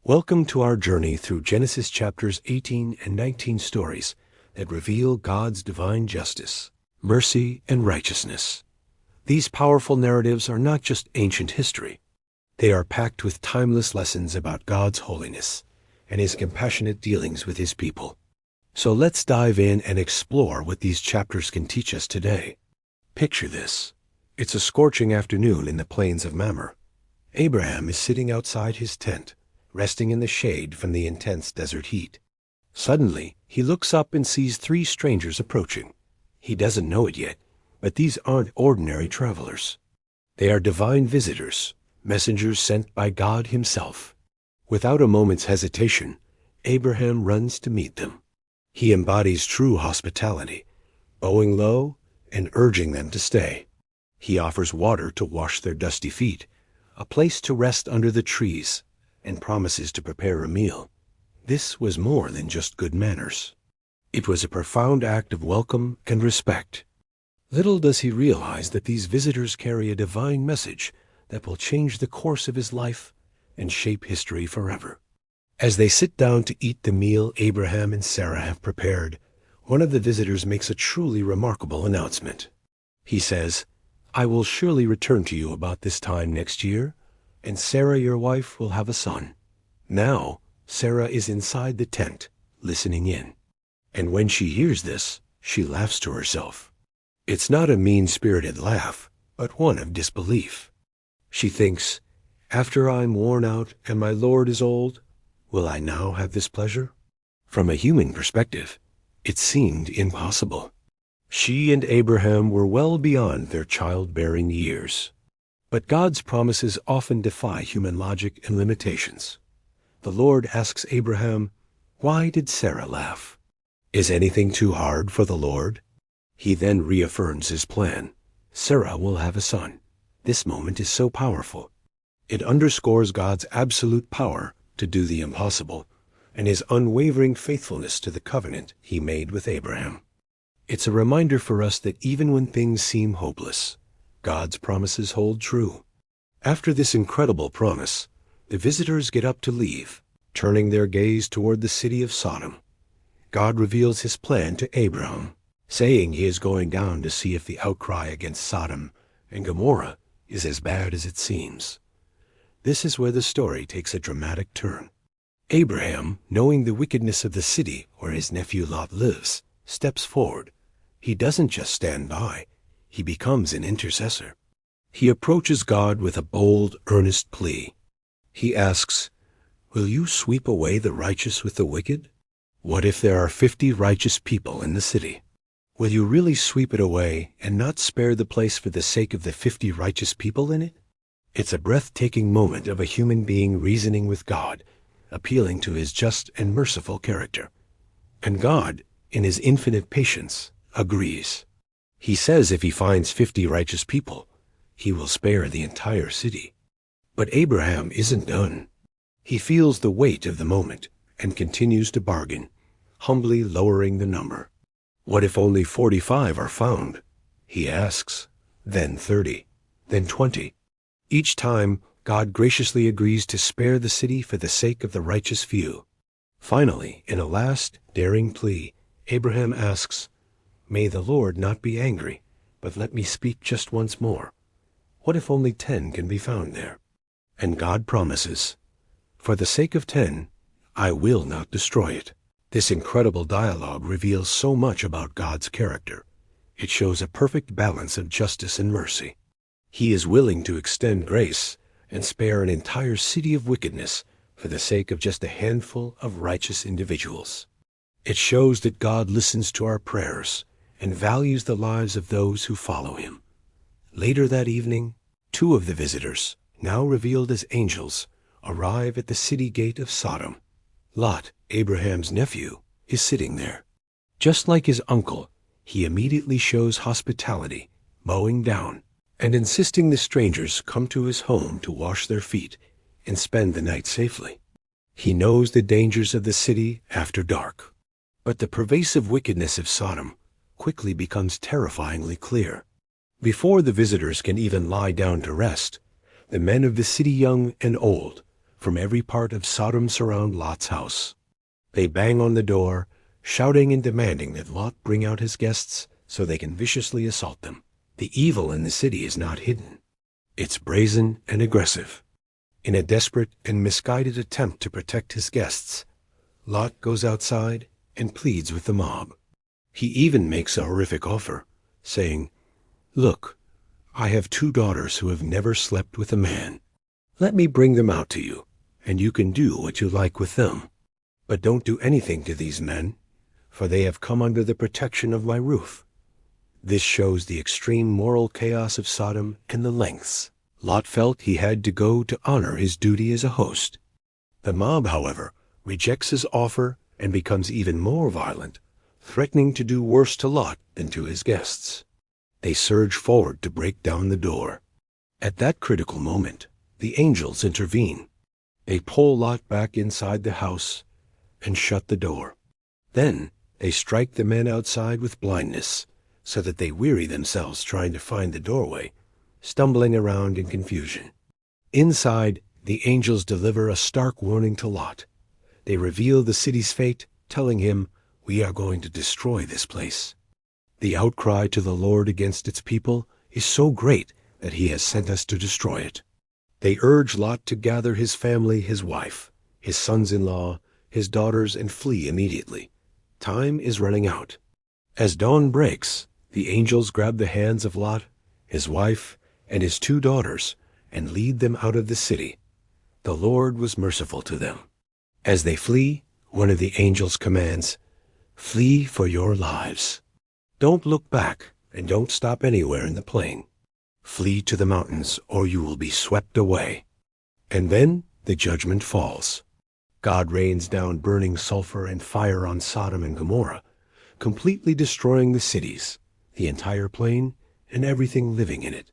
Welcome to our journey through Genesis chapters 18 and 19 stories that reveal God's divine justice, mercy, and righteousness. These powerful narratives are not just ancient history. They are packed with timeless lessons about God's holiness and His compassionate dealings with His people. So let's dive in and explore what these chapters can teach us today. Picture this. It's a scorching afternoon in the plains of Mamre. Abraham is sitting outside his tent, resting in the shade from the intense desert heat. Suddenly, he looks up and sees three strangers approaching. He doesn't know it yet, but these aren't ordinary travelers. They are divine visitors, messengers sent by God Himself. Without a moment's hesitation, Abraham runs to meet them. He embodies true hospitality, bowing low and urging them to stay. He offers water to wash their dusty feet, a place to rest under the trees, and promises to prepare a meal. This was more than just good manners. It was a profound act of welcome and respect. Little does he realize that these visitors carry a divine message that will change the course of his life and shape history forever. As they sit down to eat the meal Abraham and Sarah have prepared, one of the visitors makes a truly remarkable announcement. He says, "I will surely return to you about this time next year, and Sarah your wife will have a son." Now, Sarah is inside the tent, listening in. And when she hears this, she laughs to herself. It's not a mean-spirited laugh, but one of disbelief. She thinks, "After I'm worn out and my Lord is old, will I now have this pleasure?" From a human perspective, it seemed impossible. She and Abraham were well beyond their childbearing years. But God's promises often defy human logic and limitations. The Lord asks Abraham, "Why did Sarah laugh? Is anything too hard for the Lord?" He then reaffirms His plan. Sarah will have a son. This moment is so powerful. It underscores God's absolute power to do the impossible and His unwavering faithfulness to the covenant He made with Abraham. It's a reminder for us that even when things seem hopeless, God's promises hold true. After this incredible promise, the visitors get up to leave, turning their gaze toward the city of Sodom. God reveals His plan to Abraham, saying He is going down to see if the outcry against Sodom and Gomorrah is as bad as it seems. This is where the story takes a dramatic turn. Abraham, knowing the wickedness of the city where his nephew Lot lives, steps forward. He doesn't just stand by. He becomes an intercessor. He approaches God with a bold, earnest plea. He asks, "Will you sweep away the righteous with the wicked? What if there are 50 righteous people in the city? Will you really sweep it away and not spare the place for the sake of the 50 righteous people in it?" It's a breathtaking moment of a human being reasoning with God, appealing to His just and merciful character. And God, in His infinite patience, agrees. He says if He finds 50 righteous people, He will spare the entire city. But Abraham isn't done. He feels the weight of the moment and continues to bargain, humbly lowering the number. What if only 45 are found? He asks. Then 30, then 20. Each time, God graciously agrees to spare the city for the sake of the righteous few. Finally, in a last, daring plea, Abraham asks, "May the Lord not be angry, but let me speak just once more. What if only 10 can be found there?" And God promises, "For the sake of 10, I will not destroy it." This incredible dialogue reveals so much about God's character. It shows a perfect balance of justice and mercy. He is willing to extend grace and spare an entire city of wickedness for the sake of just a handful of righteous individuals. It shows that God listens to our prayers and values the lives of those who follow Him. Later that evening, 2 of the visitors, now revealed as angels, arrive at the city gate of Sodom. Lot, Abraham's nephew, is sitting there. Just like his uncle, he immediately shows hospitality, bowing down, and insisting the strangers come to his home to wash their feet and spend the night safely. He knows the dangers of the city after dark. But the pervasive wickedness of Sodom quickly becomes terrifyingly clear. Before the visitors can even lie down to rest, the men of the city, young and old, from every part of Sodom surround Lot's house. They bang on the door, shouting and demanding that Lot bring out his guests so they can viciously assault them. The evil in the city is not hidden. It's brazen and aggressive. In a desperate and misguided attempt to protect his guests, Lot goes outside and pleads with the mob. He even makes a horrific offer, saying, "Look, I have 2 daughters who have never slept with a man. Let me bring them out to you, and you can do what you like with them. But don't do anything to these men, for they have come under the protection of my roof." This shows the extreme moral chaos of Sodom and the lengths Lot felt he had to go to honor his duty as a host. The mob, however, rejects his offer and becomes even more violent, threatening to do worse to Lot than to his guests. They surge forward to break down the door. At that critical moment, the angels intervene. They pull Lot back inside the house and shut the door. Then they strike the men outside with blindness, so that they weary themselves trying to find the doorway, stumbling around in confusion. Inside, the angels deliver a stark warning to Lot. They reveal the city's fate, telling him, "We are going to destroy this place." The outcry to the Lord against its people is so great that he has sent us to destroy it. They urge Lot to gather his family, his wife, his sons-in-law, his daughters, and flee immediately. Time is running out. As dawn breaks, the angels grab the hands of Lot, his wife, and his 2 daughters, and lead them out of the city. The Lord was merciful to them. As they flee, one of the angels commands, "Flee for your lives. Don't look back, and don't stop anywhere in the plain. Flee to the mountains, or you will be swept away." And then the judgment falls. God rains down burning sulfur and fire on Sodom and Gomorrah, completely destroying the cities, the entire plain, and everything living in it.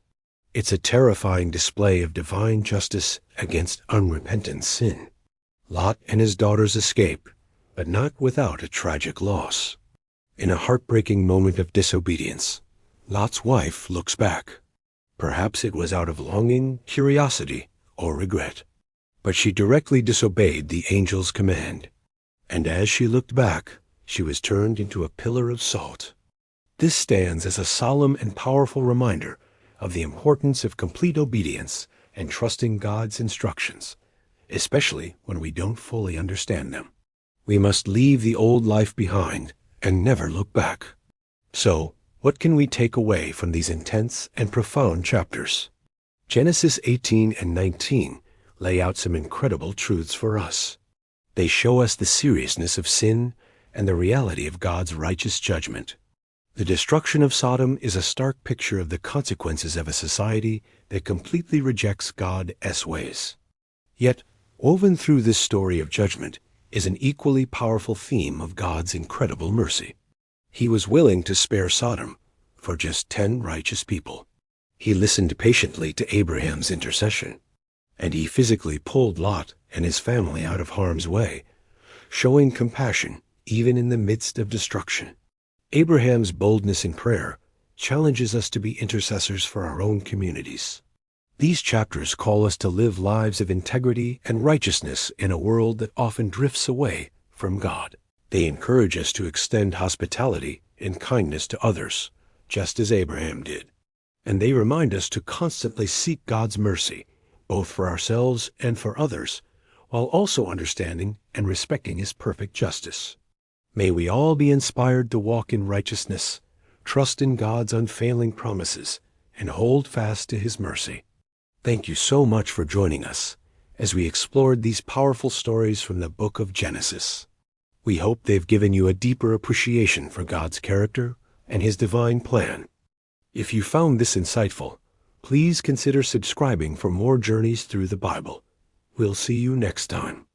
It's a terrifying display of divine justice against unrepentant sin. Lot and his daughters escape, but not without a tragic loss. In a heartbreaking moment of disobedience, Lot's wife looks back. Perhaps it was out of longing, curiosity, or regret. But she directly disobeyed the angel's command. And as she looked back, she was turned into a pillar of salt. This stands as a solemn and powerful reminder of the importance of complete obedience and trusting God's instructions, especially when we don't fully understand them. We must leave the old life behind and never look back. So, what can we take away from these intense and profound chapters? Genesis 18 and 19 lay out some incredible truths for us. They show us the seriousness of sin and the reality of God's righteous judgment. The destruction of Sodom is a stark picture of the consequences of a society that completely rejects God's ways. Yet, woven through this story of judgment is an equally powerful theme of God's incredible mercy. He was willing to spare Sodom for just 10 righteous people. He listened patiently to Abraham's intercession, and he physically pulled Lot and his family out of harm's way, showing compassion even in the midst of destruction. Abraham's boldness in prayer challenges us to be intercessors for our own communities. These chapters call us to live lives of integrity and righteousness in a world that often drifts away from God. They encourage us to extend hospitality and kindness to others, just as Abraham did. And they remind us to constantly seek God's mercy, both for ourselves and for others, while also understanding and respecting His perfect justice. May we all be inspired to walk in righteousness, trust in God's unfailing promises, and hold fast to His mercy. Thank you so much for joining us as we explored these powerful stories from the book of Genesis. We hope they've given you a deeper appreciation for God's character and His divine plan. If you found this insightful, please consider subscribing for more journeys through the Bible. We'll see you next time.